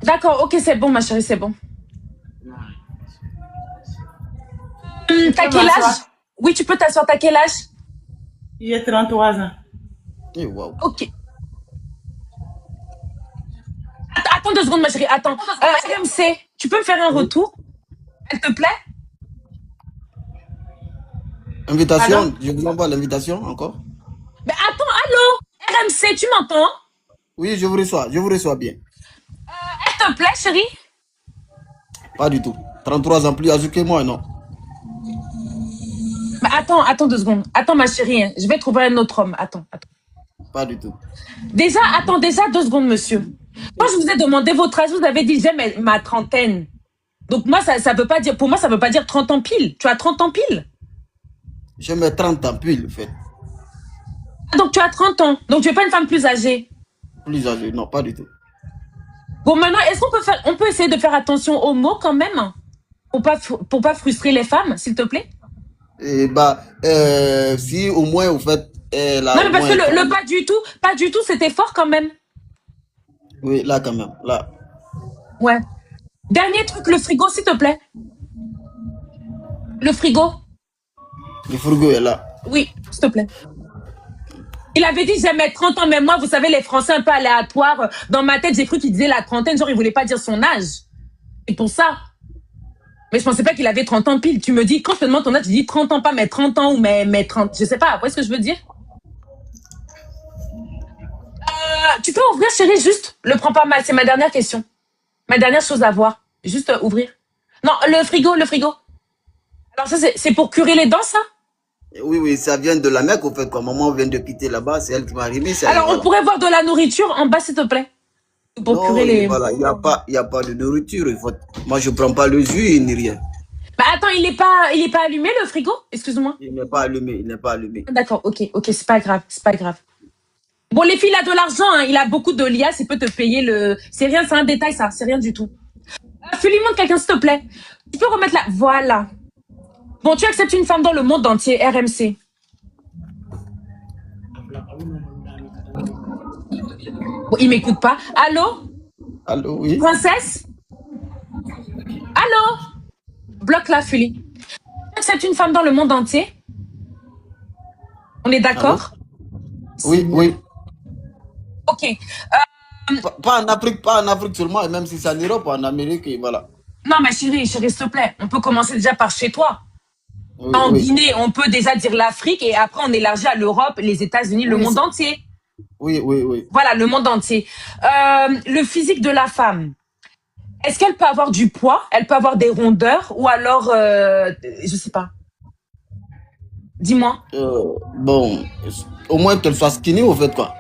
D'accord, ok, c'est bon, ma chérie, c'est bon. Je T'as peux quel âge? m'asseoir. Oui, tu peux t'asseoir. T'as quel âge? J'ai 33 ans. Eh, waouh. Ok. Attends 2 secondes, ma chérie. Attends. RMC, tu peux me faire un Oui. retour, s'il te plaît? Pardon? Invitation, je vous envoie l'invitation encore. Mais attends, allô? RMC, tu m'entends? Oui, je vous reçois bien. S'il te plaît, chérie? Pas du tout. 33 ans plus âgé que moi, non. Mais attends 2 secondes. Attends, ma chérie, hein. Je vais trouver un autre homme. Attends. Pas du tout. Déjà 2 secondes, monsieur. Quand je vous ai demandé votre âge, vous avez dit j'ai ma trentaine. Donc moi, ça veut pas dire, pour moi, ça veut pas dire 30 ans pile. Tu as 30 ans pile. Je mets 30 ans pile, en fait. Ah, donc tu as 30 ans. Donc tu es pas une femme plus âgée. Plus âgé, non, pas du tout. Bon, maintenant, est-ce on peut essayer de faire attention aux mots quand même? Pour pas frustrer les femmes, s'il te plaît? Et si au moins, vous faites, Non, là, mais au parce que moins pas du tout, c'était fort quand même. oui, là, quand même, là. Ouais. Dernier truc, le frigo, s'il te plaît. Le frigo. Le frigo est là. Oui, s'il te plaît. Il avait dit j'aimais 30 ans, mais moi, vous savez, les Français un peu aléatoires. Dans ma tête, j'ai cru qu'il disait la trentaine, genre il voulait pas dire son âge. Et pour ça. Mais je pensais pas qu'il avait 30 ans pile. Tu me dis, quand je te demande ton âge, tu dis 30 ans, pas mes 30 ans ou mes 30. Je sais pas, vous voyez ce que je veux dire? Tu peux ouvrir, chérie, juste. Le prends pas mal, c'est ma dernière question. Ma dernière chose à voir. Juste ouvrir. Non, le frigo. Alors ça, c'est pour curer les dents, ça? Oui, oui, ça vient de la Mecque, au fait, quoi. Maman vient de quitter là-bas, c'est elle qui m'a remis ça, et Alors, on voilà. pourrait voir de la nourriture en bas, s'il te plaît. Pour Non, curer et les... voilà, il y a pas de nourriture, il faut... Moi, je prends pas le jus ni rien. Bah attends, il est pas allumé, le frigo? Excuse-moi. Il n'est pas allumé, il n'est pas allumé. D'accord, ok, c'est pas grave, c'est pas grave. Bon, les filles, il a de l'argent, hein, il a beaucoup de liasses, il peut te payer le... C'est rien, c'est un détail, ça, c'est rien du tout. Fais-lui montre quelqu'un, s'il te plaît. Tu peux remettre là. Voilà. Bon, tu acceptes une femme dans le monde entier, RMC. Bon, il m'écoute pas. Allô? Allô, oui? Princesse? Allô? Bloque la Fuli. Tu acceptes une femme dans le monde entier? On est Allô? d'accord? Oui, Seigneur. oui. Ok. Pas en Afrique seulement, et même si c'est en Europe, en Amérique, et voilà. Non, mais chérie, s'il te plaît. On peut commencer déjà par chez toi. Oui, En oui. Guinée, on peut déjà dire l'Afrique et après on élargit à l'Europe, les États-Unis, le Oui, monde entier. oui, oui, oui. Voilà, le monde entier. Le physique de la femme. Est-ce qu'elle peut avoir du poids? Elle peut avoir des rondeurs? Ou alors, je sais pas. Dis-moi. Bon, au moins qu'elle soit skinny, au fait, quoi.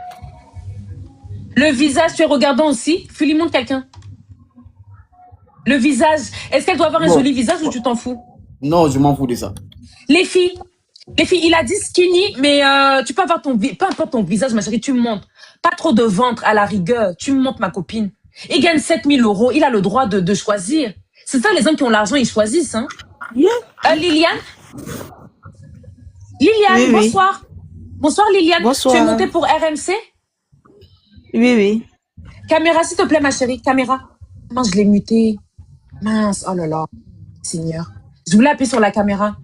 Le visage, tu es regardant aussi? Fais-lui montre quelqu'un. Le visage. Est-ce qu'elle doit avoir un Bon, joli visage ou tu t'en fous? non, je m'en fous de ça. Les filles. Les filles, il a dit skinny, mais tu peux avoir peu importe ton visage, ma chérie, tu me montres. Pas trop de ventre à la rigueur. Tu me montres, ma copine. Il gagne 7 000 euros. Il a le droit de choisir. C'est ça, les hommes qui ont l'argent, ils choisissent. Hein. Yeah. Liliane? Oui, Liliane, oui. bonsoir. Bonsoir, Liliane. Tu es Bonsoir. montée pour RMC? Oui, oui. Caméra, s'il te plaît, ma chérie. Caméra. Mince, je l'ai muté. Mince, oh là là. Seigneur. Je voulais appuyer sur la caméra.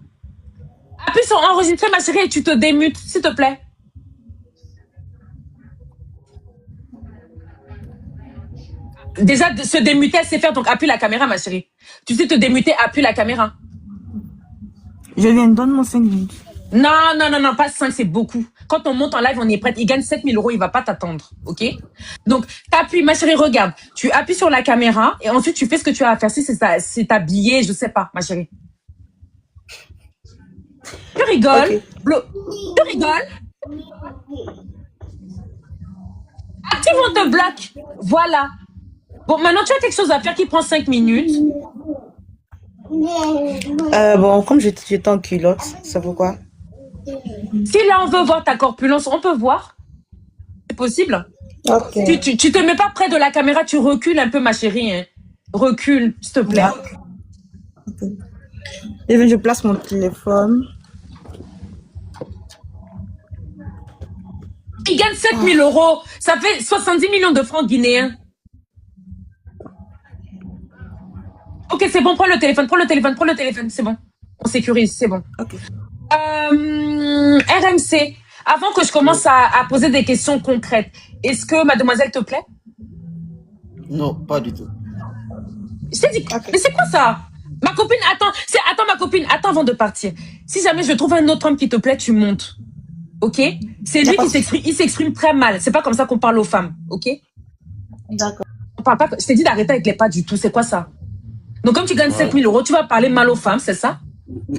Appuie sur enregistrer, ma chérie, et tu te démutes, s'il te plaît. Déjà, se démuter, c'est faire, donc appuie la caméra, ma chérie. Tu sais te démuter, appuie la caméra. Je viens, donne-moi 5 minutes. Non, pas 5, c'est beaucoup. Quand on monte en live, on est prête. Il gagne 7 000 euros, il va pas t'attendre, ok? Donc, t'appuies, ma chérie, regarde. Tu appuies sur la caméra et ensuite tu fais ce que tu as à faire. Si c'est t'habiller, je sais pas, ma chérie. Tu rigoles? Ok. Tu rigoles? Active, on te bloque. Voilà. Bon, maintenant, tu as quelque chose à faire qui prend 5 minutes. Bon, comme j'étais en culotte, c'est pourquoi. Si là, on veut voir ta corpulence, on peut voir. C'est possible. Ok. Tu te mets pas près de la caméra, tu recules un peu, ma chérie. Hein. Recule, s'il te plaît. Ok. Et bien, je place mon téléphone. Il gagne 7 000 euros. Ça fait 70 millions de francs guinéens. Ok, c'est bon, prends le téléphone, c'est bon. On sécurise, c'est bon. Ok. RMC, avant que je commence à poser des questions concrètes, est-ce que mademoiselle te plaît? Non, pas du tout. Je t'ai dit, Ok. mais c'est quoi ça? Ma copine, attends ma copine, attends avant de partir. Si jamais je trouve un autre homme qui te plaît, tu montes. Ok? C'est Y a lui pas qui de souci. il s'exprime très mal. C'est pas comme ça qu'on parle aux femmes. Ok? D'accord. On parle pas, je t'ai dit d'arrêter avec les pas du tout. C'est quoi ça? Donc, comme tu gagnes Voilà. 7 000 euros, tu vas parler mal aux femmes, c'est ça?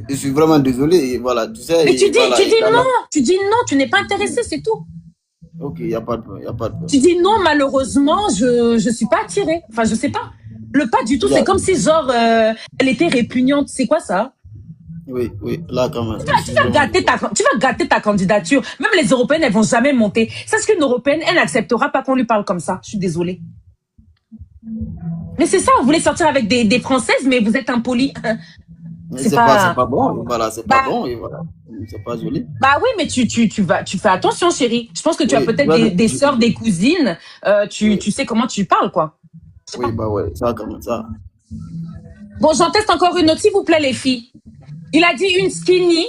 Je suis vraiment désolé. Et voilà, tu sais. Mais Et voilà, tu dis non, tu n'es pas intéressé, c'est tout. Ok, il n'y a pas de problème. Y a pas de problème. Tu dis non, malheureusement, je suis pas attirée. Enfin, je sais pas. Le pas du tout, c'est comme si, genre, elle était répugnante. C'est quoi ça? Oui, oui, là quand même. Tu vas gâter ta candidature. Même les Européennes, elles vont jamais monter. C'est ce qu'une Européenne, elle n'acceptera pas qu'on lui parle comme ça. Je suis désolée. Mais c'est ça, vous voulez sortir avec des Françaises, mais vous êtes impoli. C'est pas bon. Voilà, c'est pas bon. Et voilà, c'est pas joli. Bah oui, mais tu fais attention, chérie. Je pense que tu as Oui, peut-être des sœurs, des cousines. Oui. Tu sais comment tu parles, quoi. Oui, bah ouais, ça comme ça. Bon, j'en teste encore une autre, s'il vous plaît, les filles. Il a dit une skinny.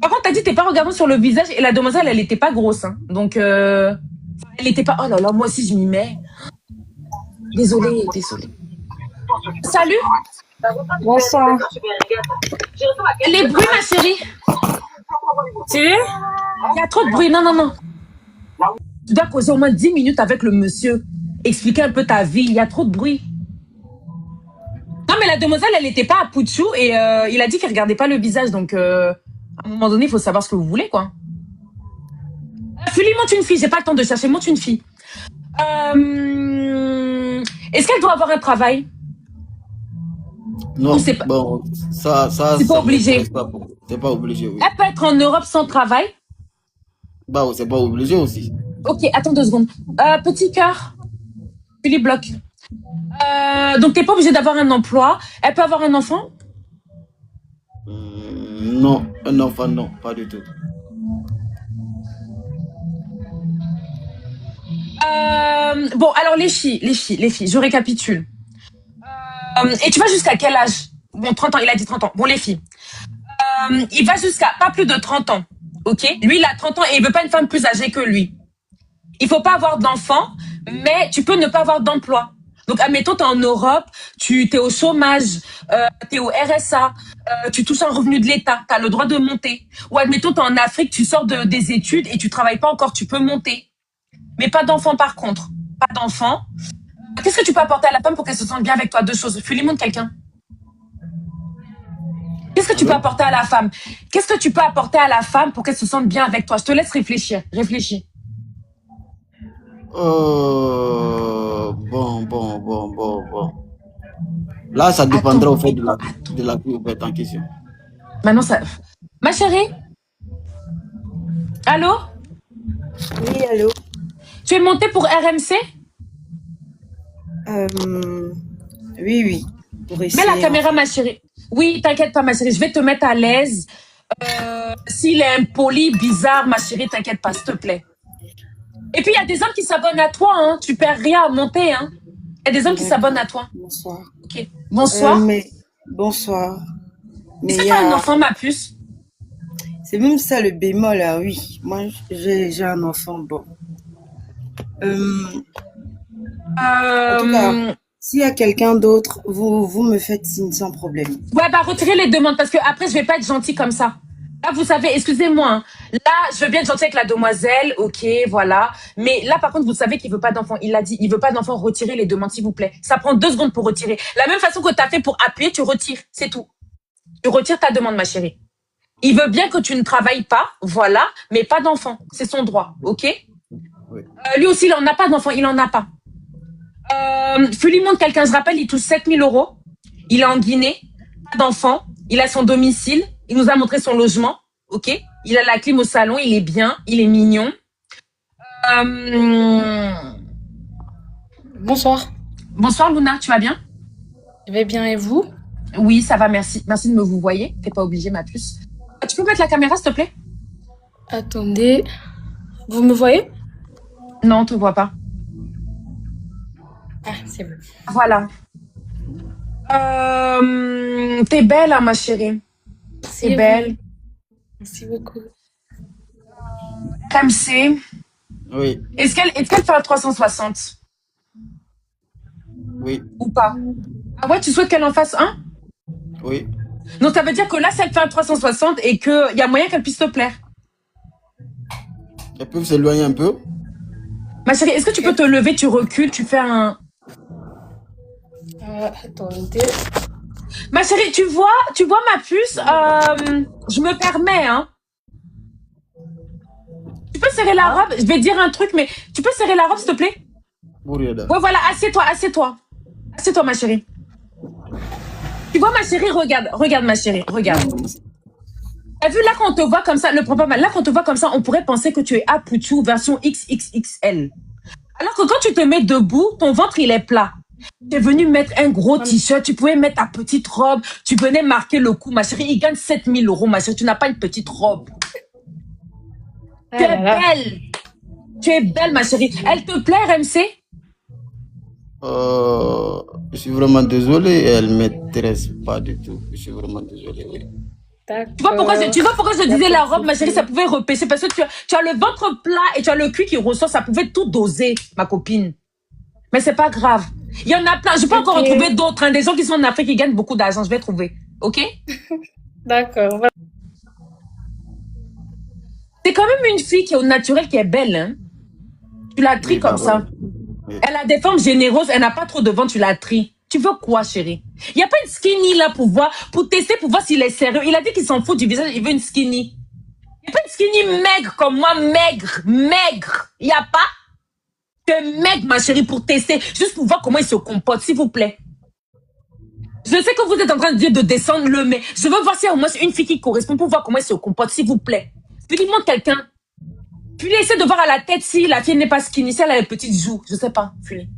Par contre, t'as dit t'es pas regardant sur le visage et la demoiselle, elle était pas grosse, hein. Donc, elle était pas. Oh là là, moi aussi je m'y mets. Désolée. Salut. Bonsoir. Les bruits, ma chérie. Tu Il y a trop de bruit. Non. Tu dois causer au moins 10 minutes avec le monsieur. Expliquer un peu ta vie. Il y a trop de bruit. Non, mais la demoiselle, elle n'était pas à Pouchou et il a dit qu'il regardait pas le visage. Donc, à un moment donné, il faut savoir ce que vous voulez, quoi. Fulie, monte une fille. J'ai pas le temps de chercher. Monte une fille. Est-ce qu'elle doit avoir un travail? Non, C'est pas, bon, ça, c'est pas obligé. C'est pas obligé, oui. Elle peut être en Europe sans travail. Bah, c'est pas obligé aussi. Ok, attends 2 secondes. Petit cœur. Fulie bloque. Donc, t'es pas obligé d'avoir un emploi. Elle peut avoir un enfant? Non, un enfant, non, pas du tout. Bon, alors les filles, je récapitule. Et tu vas jusqu'à quel âge? Bon, 30 ans, il a dit 30 ans. Bon, les filles. Il va jusqu'à pas plus de 30 ans. Ok? Lui, il a 30 ans et il veut pas une femme plus âgée que lui. Il faut pas avoir d'enfant, mais tu peux ne pas avoir d'emploi. Donc, admettons, t'es en Europe, t'es au chômage, t'es au RSA, tu touches un revenu de l'État, t'as le droit de monter. Ou admettons, t'es en Afrique, tu sors des études et tu travailles pas encore, tu peux monter. Mais pas d'enfant par contre. Pas d'enfant. Qu'est-ce que tu peux apporter à la femme pour qu'elle se sente bien avec toi? 2 choses. Fuis-les-moi de quelqu'un. Qu'est-ce que tu peux apporter à la femme? Qu'est-ce que tu peux apporter à la femme pour qu'elle se sente bien avec toi? Je te laisse réfléchir. Réfléchis. Bon. Là, ça dépendra au fait de la vie au fait en question. Maintenant, ça... Ma chérie? Allô? Oui, allô. Tu es montée pour RMC? Oui. Pour essayer. Mets la caméra, ma chérie. Oui, t'inquiète pas, ma chérie. Je vais te mettre à l'aise. S'il est impoli, bizarre, ma chérie, t'inquiète pas, s'il te plaît. Et puis, il y a des hommes qui s'abonnent à toi, hein. Tu perds rien à monter, hein. Il y a des hommes qui s'abonnent à toi. Bonsoir. Ok. Bonsoir. Bonsoir. Est-ce que tu as un enfant, ma puce? C'est même ça le bémol, là, oui. Moi, j'ai un enfant, bon. En tout cas, s'il y a quelqu'un d'autre, vous me faites signe sans problème. Ouais, bah retirez les demandes parce que après je vais pas être gentille comme ça. Là, vous savez, excusez-moi. Hein. Là, je veux bien être gentille avec la demoiselle, ok, voilà. Mais là, par contre, vous savez qu'il veut pas d'enfant. Il a dit, il veut pas d'enfant. Retirez les demandes, s'il vous plaît. Ça prend 2 secondes pour retirer. La même façon que tu as fait pour appuyer, tu retires, c'est tout. Tu retires ta demande, ma chérie. Il veut bien que tu ne travailles pas, voilà, mais pas d'enfant. C'est son droit, ok? Oui. Lui aussi, il en a pas d'enfant, il en a pas. Fulimont, quelqu'un, je rappelle, il touche 7 000 euros. Il est en Guinée, pas d'enfant. Il a son domicile. Il nous a montré son logement. Ok. Il a la clim au salon. Il est bien. Il est mignon. Bonsoir. Bonsoir, Luna. Tu vas bien? Je vais bien et vous? Oui, ça va. Merci. Merci de me vous voyer. T'es pas obligée, ma puce. Tu peux mettre la caméra, s'il te plaît? Attendez. Vous me voyez? Non, on te voit pas. Ah, c'est bon. Voilà. T'es belle, hein, ma chérie. Merci, T'es belle. merci beaucoup. KMC, Oui, est-ce qu'elle fait un 360 oui, ou pas? Ah ouais, tu souhaites qu'elle en fasse un? oui. Donc ça veut dire que là, si elle fait un 360 et qu'il y a moyen qu'elle puisse te plaire. Elles peuvent s'éloigner un peu. Ma chérie, est-ce que tu peux te lever, tu recules, tu fais un... Attendez. Ma chérie, tu vois ma puce, je me permets, hein. Tu peux serrer la robe? Je vais dire un truc, mais tu peux serrer la robe, s'il te plaît? Bourriada. Ouais, voilà, assieds-toi, assieds-toi. Assieds-toi, ma chérie. Tu vois, ma chérie, regarde, ma chérie, regarde. T'as vu, là, quand on te voit comme ça, le prends pas mal. Là, quand on te voit comme ça, on pourrait penser que tu es Aputu version XXXL. Alors que quand tu te mets debout, ton ventre, il est plat. Tu es venu mettre un gros t-shirt, tu pouvais mettre ta petite robe, tu venais marquer le coup, ma chérie. Il gagne 7000 €, ma chérie. Tu n'as pas une petite robe. Ah Tu es là là. belle. Tu es belle, ma chérie. Elle te plaît, RMC? Je suis vraiment désolé, elle ne m'intéresse pas du tout. Je suis vraiment désolé, oui. Tu vois pourquoi je disais la robe, ma chérie, ça pouvait repêcher parce que tu as le ventre plat et tu as le cul qui ressort, ça pouvait tout doser, ma copine. Mais c'est pas grave. Il y en a plein. Je peux encore en trouver d'autres, hein, des gens qui sont en Afrique qui gagnent beaucoup d'argent. Je vais trouver. OK? D'accord. Voilà. C'est quand même une fille qui est au naturel, qui est belle, hein. Tu la tries comme ça. Oui. Elle a des formes généreuses, elle n'a pas trop de ventre, tu la tries. Tu veux quoi, chérie? Il n'y a pas une skinny là pour tester, pour voir s'il est sérieux. Il a dit qu'il s'en fout du visage, il veut une skinny. Il n'y a pas une skinny maigre comme moi, maigre. Il n'y a pas? Tu es maigre, ma chérie, pour tester, juste pour voir comment il se comporte, s'il vous plaît. Je sais que vous êtes en train de dire de descendre le, mais je veux voir s'il y a au moins une fille qui correspond pour voir comment il se comporte, s'il vous plaît. Puis il montre quelqu'un. Puis essaie de voir à la tête si la fille n'est pas skinny, si elle a les petites joues. Je sais pas, Fulie.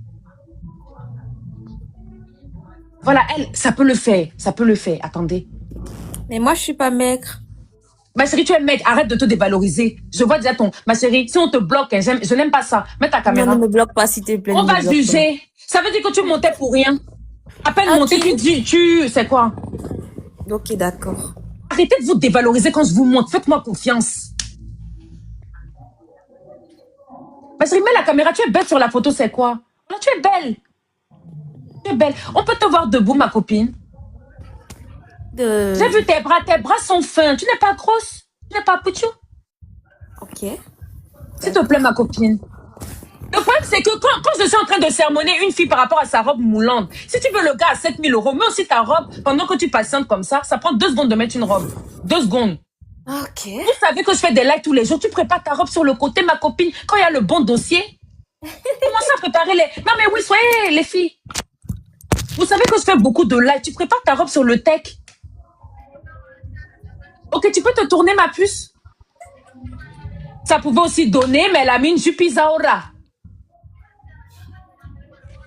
Voilà, elle, ça peut le faire. Attendez. Mais moi, je suis pas maigre. Ma chérie, tu es maigre, arrête de te dévaloriser. Je vois déjà ma chérie, si on te bloque, hein, je n'aime pas ça. Mets ta caméra. Non, ne me bloque pas, s'il te plaît. On va juger. Ça veut dire que tu montais pour rien. À peine monter, c'est quoi? Ok, d'accord. Arrêtez de vous dévaloriser quand je vous montre. Faites-moi confiance. Ma chérie, mets la caméra. Tu es belle sur la photo, c'est quoi? Là, tu es belle. Tu es belle. On peut te voir debout, ma copine. J'ai vu tes bras sont fins. Tu n'es pas grosse. Tu n'es pas pouchou. Ok. S'il te plaît, ma copine. Le problème, c'est que quand je suis en train de sermonner une fille par rapport à sa robe moulante, si tu veux le gars à 7000 €, mets aussi ta robe pendant que tu patientes comme ça prend 2 secondes de mettre une robe. 2 secondes. Ok. Vous savez que je fais des lives tous les jours. Tu prépares ta robe sur le côté, ma copine, quand il y a le bon dossier. Commence à préparer les... Non, mais oui, soyez les filles. Vous savez que je fais beaucoup de lives. Tu prépares ta robe sur le tech. Ok, tu peux te tourner, ma puce? Ça pouvait aussi donner, mais elle a mis une jupe Isaura.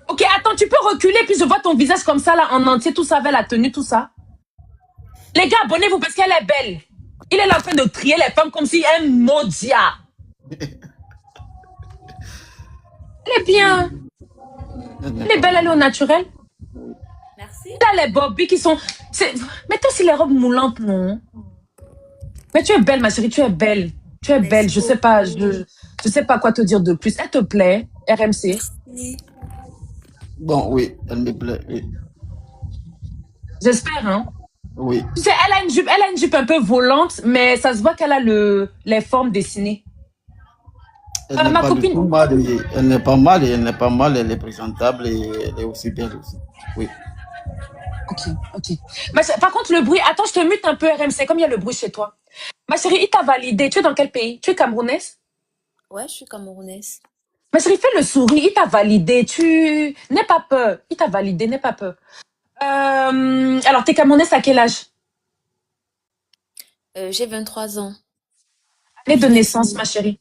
Ok, attends, tu peux reculer, puis je vois ton visage comme ça, là, en entier, tout ça, avec la tenue, tout ça. Les gars, abonnez-vous parce qu'elle est belle. Il est là en train de trier les femmes comme si un modia. Elle est bien. Elle est belle, elle est au naturel. Merci. Là, les bobbies qui sont... Mettez aussi les robes moulantes, non? Mais tu es belle, ma chérie, tu es belle. Tu es belle, je sais pas, je sais pas quoi te dire de plus. Elle te plaît, RMC? Oui. Bon, oui, elle me plaît, oui. J'espère, hein? Oui. Tu sais, elle a une jupe un peu volante, mais ça se voit qu'elle a les formes dessinées. Elle n'est ma pas copine... du tout mal, elle n'est pas mal, elle est présentable et elle est aussi belle aussi. Oui. Ok. Mais, par contre, le bruit... Attends, je te mute un peu, RMC, comme il y a le bruit chez toi. Ma chérie, il t'a validé. Tu es dans quel pays? Tu es camerounaise? Ouais, je suis camerounaise. Ma chérie, fais le sourire. Il t'a validé. N'aie pas peur. Il t'a validé, n'aie pas peur. Alors, t'es camerounaise à quel âge? J'ai 23 ans. Année de naissance, ma chérie.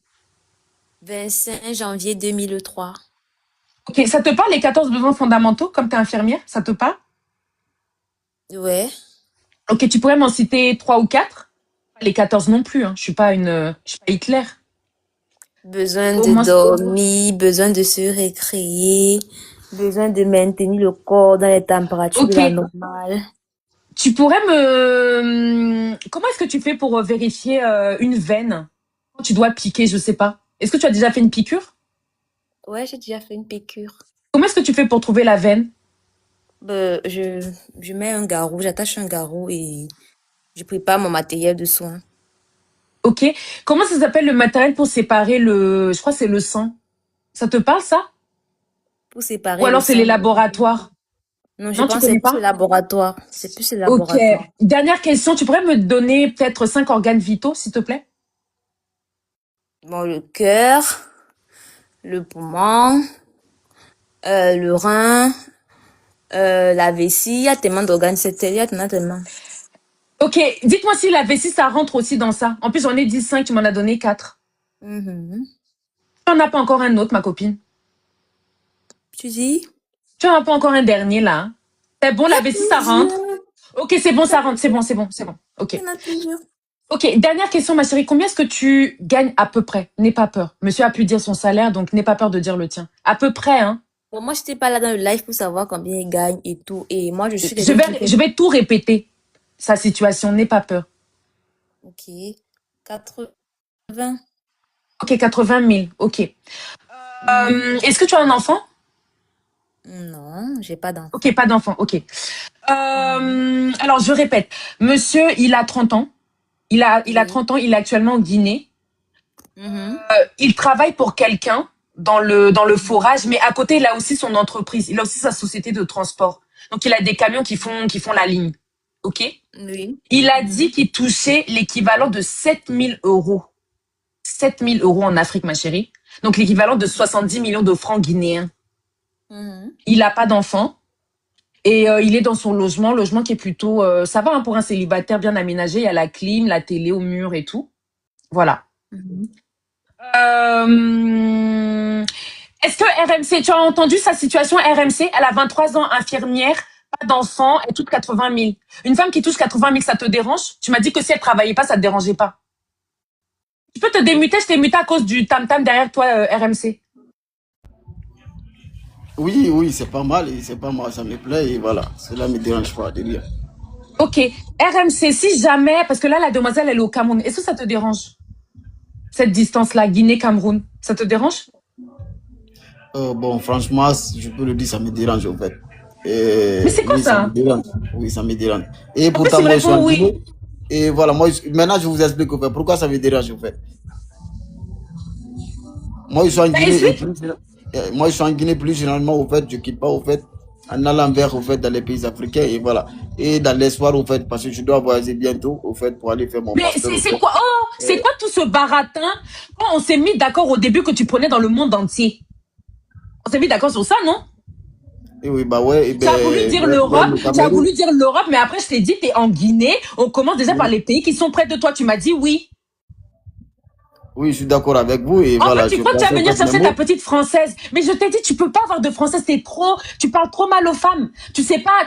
25 janvier 2003. Ok, ça te parle les 14 besoins fondamentaux, comme t'es infirmière? Ça te parle? Ouais. Ok, tu pourrais m'en citer 3 ou 4? Les 14 non plus, hein. Je suis pas Hitler. Besoin de dormir, besoin de se récréer, Besoin de maintenir le corps dans les températures de Ok. la normale. Tu pourrais me... Comment est-ce que tu fais pour vérifier une veine? Quand tu dois piquer, je sais pas. Est-ce que tu as déjà fait une piqûre? Ouais, j'ai déjà fait une piqûre. Comment est-ce que tu fais pour trouver la veine? Je mets un garrot, j'attache un garrot et je prépare mon matériel de soins. Ok. Comment ça s'appelle le matériel pour séparer le... Je crois que c'est le sang. Ça te parle, ça? Pour séparer Ou alors le c'est sang. les laboratoires? Non, je Non, tu pense que c'est connais plus pas? le laboratoire. C'est plus le Ok. laboratoire. Dernière question. Tu pourrais me donner peut-être 5 organes vitaux, s'il te plaît? Bon, le cœur, le poumon, le rein, la vessie, il y a tellement d'organes, il y a tellement. Ok. Dites-moi si la vessie, ça rentre aussi dans ça. En plus, j'en ai dit 5, tu m'en as donné 4. Mhm. Tu n'en as pas encore un autre, ma copine? Tu dis? Tu n'en as pas encore un dernier, là? Hein? C'est bon, Il y la a vessie, ça rentre? plusieurs. Ok, c'est bon, ça rentre. C'est bon, c'est bon, c'est bon. Ok. Il y en a plusieurs. Ok, dernière question, ma chérie. Combien est-ce que tu gagnes à peu près? N'aie pas peur. Monsieur a pu dire son salaire, donc n'aie pas peur de dire le tien. À peu près, hein. Bon, moi, je n'étais pas là dans le live pour savoir combien il gagne et tout. Et moi, je suis Je quelqu'un qui fait... je vais tout répéter. Sa situation, n'aie pas peur. Ok. 80. Ok, 80 000. Ok. Est-ce que tu as un enfant? Non, j'ai pas d'enfant. Ok, pas d'enfant. Ok. Alors, je répète. Monsieur, il a 30 ans. Il a 30 ans. Il est actuellement en Guinée. Il travaille pour quelqu'un dans le forage, mais à côté, il a aussi son entreprise. Il a aussi sa société de transport. Donc, il a des camions qui font la ligne. OK? Oui. Il a dit qu'il touchait l'équivalent de 7 000 euros. 7 000 euros en Afrique, ma chérie. Donc, l'équivalent de 70 millions de francs guinéens. Il n'a pas d'enfant. Et il est dans son logement qui est plutôt... ça va hein, pour un célibataire bien aménagé. Il y a la clim, la télé au mur et tout. Voilà. Est-ce que RMC, tu as entendu sa situation RMC? Elle a 23 ans, infirmière, pas d'enfant, elle touche 80 000. Une femme qui touche 80 000, ça te dérange? Tu m'as dit que si elle travaillait pas, ça te dérangeait pas. Tu peux te démuter, je t'ai muté à cause du tam-tam derrière toi, RMC. Oui, c'est pas mal, ça me plaît, et voilà. Cela me dérange pas de lire. Ok, RMC, si jamais, parce que là, la demoiselle, elle est au Cameroun, est-ce que ça te dérange? Cette distance-là, Guinée-Cameroun, ça te dérange? Bon, franchement, je peux le dire, ça me dérange, en fait. Mais c'est quoi oui, ça? me dérange. Oui, ça me dérange. Et En pourtant, plus, moi, je suis en oui. Guinée. Et voilà, maintenant, je vous explique, en fait, pourquoi ça me dérange, en fait. Moi, je suis en Guinée. Moi, je suis en Guinée plus généralement, au fait, je quitte pas, au fait, en allant vers, au fait, dans les pays africains, et voilà. Et dans l'espoir, au fait, parce que je dois voyager bientôt, au fait, pour aller faire mon master. Mais c'est quoi? Oh, c'est quoi tout ce baratin? Quand on s'est mis d'accord au début que tu prenais dans le monde entier. On s'est mis d'accord sur ça, non? Et oui, bah ouais. Tu as voulu dire l'Europe, mais après, je t'ai dit, t'es en Guinée. On commence déjà par les pays qui sont près de toi. Tu m'as dit oui. Oui, je suis d'accord avec vous. Et en voilà, fait, tu crois que tu vas venir chercher ta petite française. Mais je t'ai dit, tu peux pas avoir de française, c'est trop. Tu parles trop mal aux femmes. Tu sais pas,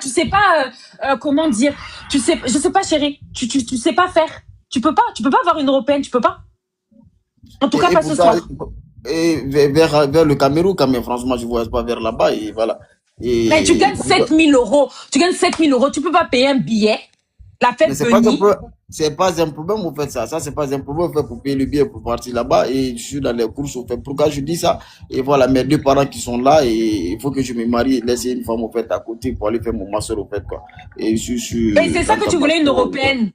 comment dire. Je sais pas, chérie. Tu sais pas faire. Tu peux pas avoir une européenne, tu peux pas. En tout cas, pas ce soir. Et vers le Cameroun, quand même, franchement, je ne voyage pas vers là-bas, et voilà. Mais tu gagnes 7 000 euros. Tu gagnes 7 000 euros. Tu peux pas payer un billet. La fête venue. C'est pas un problème, vous faites ça. Ça, c'est pas un problème, vous faites pour payer le billet pour partir là-bas. Et je suis dans les courses, vous faites. Pourquoi je dis ça? Et voilà, mes deux parents qui sont là, et il faut que je me marie et laisser une femme, au fait, à côté pour aller faire mon master, au fait, quoi. Et mais c'est ça que tu voulais, une européenne.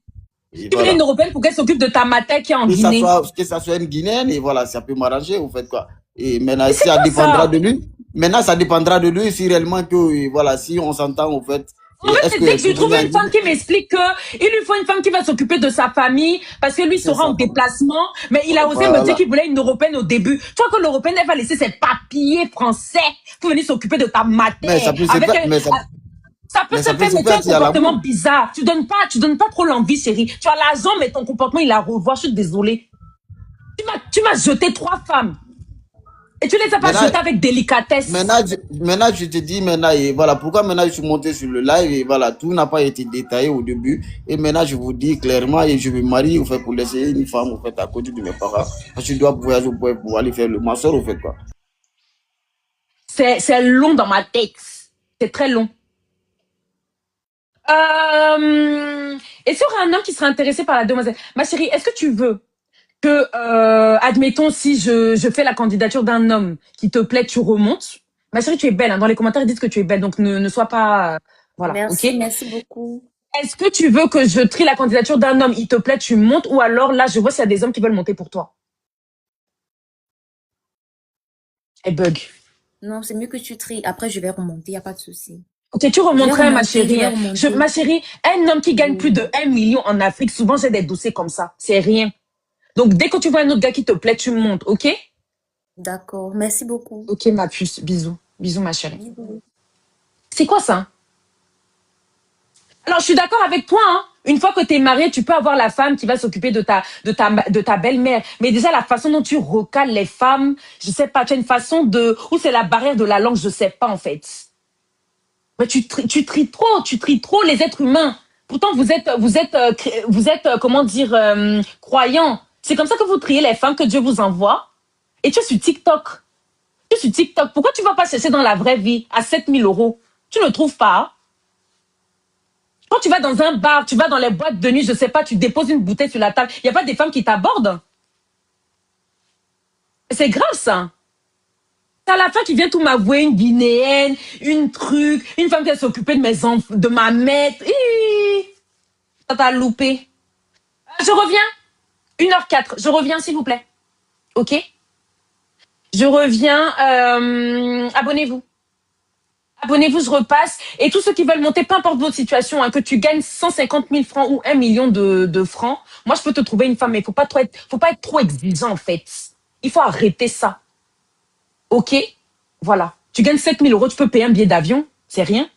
Tu voulais une européenne pour qu'elle s'occupe de ta mater qui est en Guinée. Que ça soit une Guinéenne, et voilà, ça peut m'arranger, vous faites quoi. Et maintenant, ça dépendra de lui. Maintenant, ça dépendra de lui si réellement que, voilà, si on s'entend, au fait. En fait, c'est que je trouve une femme qui m'explique qu'il lui faut une femme qui va s'occuper de sa famille parce que lui sera en déplacement. Mais il a osé me dire qu'il voulait une européenne au début. Tu vois que l'européenne, elle va laisser ses papiers français pour venir s'occuper de ta mater. Mais ça peut se faire. Ça peut se faire, mais tu as un comportement bizarre. Tu donnes pas trop l'envie, chérie. Tu as l'argent, mais ton comportement, il a revoir. Je suis désolée. Tu m'as jeté 3 femmes. Et tu les as pas jetées avec délicatesse. Maintenant, je te dis, et voilà, pourquoi maintenant je suis monté sur le live, et voilà, tout n'a pas été détaillé au début. Et maintenant, je vous dis clairement, et je me marie, au fait, pour laisser une femme, au fait, à côté de mes parents. Parce que je dois voyager pour aller faire le master, au fait, quoi. c'est long dans ma tête. C'est très long. Est-ce qu'il y aura un homme qui sera intéressé par la demoiselle? Ma chérie, est-ce que tu veux que, admettons, si je fais la candidature d'un homme qui te plaît, tu remontes? Ma chérie, tu es belle. Hein. Dans les commentaires, ils disent que tu es belle. Donc, ne sois pas... voilà, Merci, ok? merci beaucoup. Est-ce que tu veux que je trie la candidature d'un homme, il te plaît, tu montes? Ou alors, là, je vois s'il y a des hommes qui veulent monter pour toi. Et bug. Non, c'est mieux que tu tries. Après, je vais remonter, il n'y a pas de souci. Ok, tu remonterais, ma chérie. Hein. remonter. Ma chérie, un homme qui gagne plus de 1 million en Afrique, souvent, j'ai des dossiers comme ça. C'est rien. Donc, dès que tu vois un autre gars qui te plaît, tu montes, ok? D'accord, merci beaucoup. Ok, ma puce. Bisous. Bisous, ma chérie. Bisous. C'est quoi ça? Alors, je suis d'accord avec toi. Hein. Une fois que tu es marié, tu peux avoir la femme qui va s'occuper de ta belle-mère. Mais déjà, la façon dont tu recales les femmes, je sais pas, tu as une façon de... Ou c'est la barrière de la langue, je sais pas, en fait. Mais tu tries trop les êtres humains. Pourtant, vous êtes comment dire, croyants. C'est comme ça que vous triez les femmes que Dieu vous envoie. Et tu es sur TikTok. Tu es sur TikTok. Pourquoi tu vas pas chercher dans la vraie vie à 7 000 €? Tu ne trouves pas? Quand tu vas dans un bar, tu vas dans les boîtes de nuit, je sais pas, tu déposes une bouteille sur la table. Il n'y a pas des femmes qui t'abordent. C'est grave, ça. T'as la femme qui vient tout m'avouer, une Guinéenne, une truc, une femme qui va s'occuper de mes enfants, de ma mère. Ça t'a loupé. Je reviens. 1h04. Je reviens, s'il vous plaît. Ok? Je reviens. Abonnez-vous. Abonnez-vous, je repasse. Et tous ceux qui veulent monter, peu importe votre situation, hein, que tu gagnes 150 000 francs ou 1 million de francs, moi, je peux te trouver une femme, mais faut pas être trop exigeant, en fait. Il faut arrêter ça. Ok? Voilà. Tu gagnes 7 000 €, tu peux payer un billet d'avion. C'est rien.